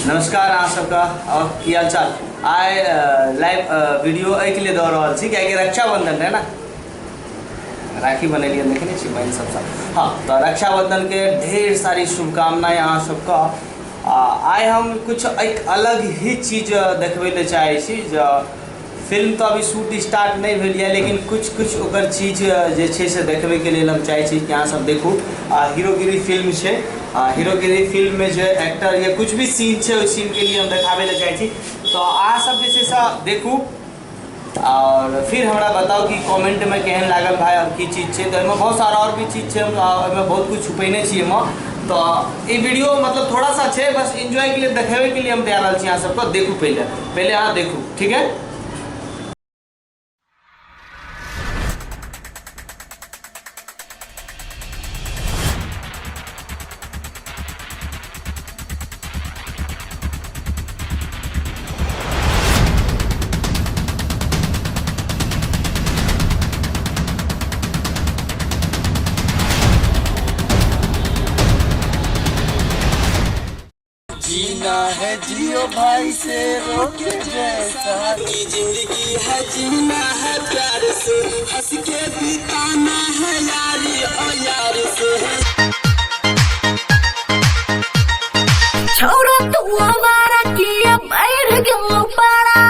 नमस्कार अहाँ सबका और की हाल चाल। आइ लाइव वीडियो एहि के लिए दऽ रहल छी कियाकि रक्षाबंधन है ना, राखी बनेलिए देखने छी बहन सबसँ। हाँ, तो रक्षाबंधन के ढेर सारी शुभकामनाएं अहाँ सबका। आइ हम कुछ एक अलग ही चीज देखबै ले चाहै छी। फिल्म तो अभी शूट स्टार्ट नहीं भेल है, लेकिन कुछ ओकर चीज जे छै से देखबै के लिए हम चाहै छी कि अहाँ सब देखू। हीरोगिरी फिल्म छै। हीरोगिरी फिल्म में जो एक्टर या कुछ भी सीन है उस सीन के लिए हम देखाबे ले चाहै छी। तो अहाँ सब जे छै से देखू और फिर हमरा बताओ कि कमेंट में केहन लागल भाई और की चीज है। तो बहुत सारा और भी चीज है, बहुत कुछ छुपेने छी। तो ये वीडियो मतलब थोड़ा सा है, बस एंजॉय के लिए देखेबे के लिए हम तैयार छी। अहाँ सबको देखू, पहले अहाँ देखू, ठीक है। जीना है जियो भाई से रोके जैसा, जिंदगी है जीना है प्यार से, हंस के बिताना है यारी और यार से। छोरा तू हमारा किया बैठ गयो पारा,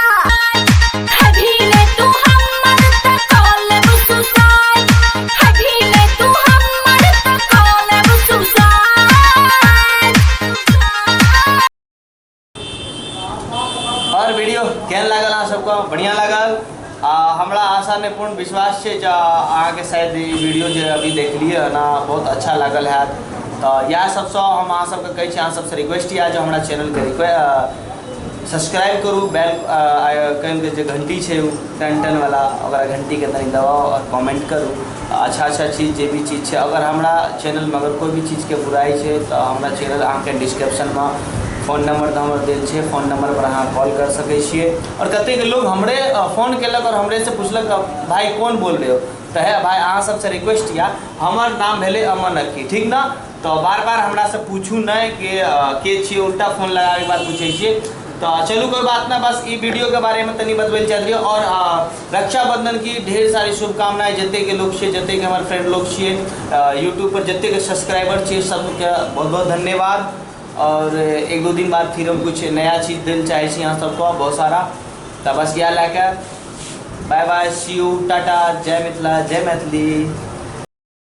हबीले तू हमर त कॉलेब सुसाई, हबीले तू हमर त कॉलेब सुसाई। और वीडियो केहन लागल अहाँ सबको? बढ़िया लागल? हमरा आशा ने पूर्ण विश्वास है अहाँ के शायद ई वीडियो जो अभी देखलिए ना बहुत अच्छा लागल है। तो यह सबसे हम अहाँ सबके कहै छी, अहाँ सबसे रिक्वेस्ट है जो हमारा चैनल के सब्सक्राइब करू, बेल आइकन के जो घंटी है टन वाला ओकरा घंटी के तनी दबाओ और कमेंट करू। अच्छा चीज जे भी चीज है, अगर हमारा चैनल में अगर कोई भी चीज़ के बुराई है तो हमारा चैनल अहाँ के डिस्क्रिप्शन में फोन नंबर तो हमारे दिल है, फोन नंबर पर अहाँ कॉल कर सके छिए। और कतेक लोग हमरे फोन केलक और हमरे से पूछलक भाई कौन बोल रहे हो। तो है भाई अहाँ सबसे रिक्वेस्ट या हमार नाम भेले अमन अक्की, ठीक ना। तो बार बार हमरा से पूछू नहीं के छिए, उल्टा फोन लगा के बाद पूछे छिए। तो चलू कोई बात ना, बस ई वीडियो के बारे में तनी बतबे चाह रही। और रक्षाबंधन की ढेर सारी शुभकामनाएं जते के लोग छे, जते के हमारे फ्रेंड लोग छे, यूट्यूब पर जते के सब्सक्राइबर छे, सबके बहुत बहुत धन्यवाद। और एक दो दिन बाद फिर हम कुछ नया चीज़ दिल चाहे यहाँ सबको बहुत सारा। तो बस यह लेकर bye bye, see you, tata, जय मिथिला, जय मैथिली।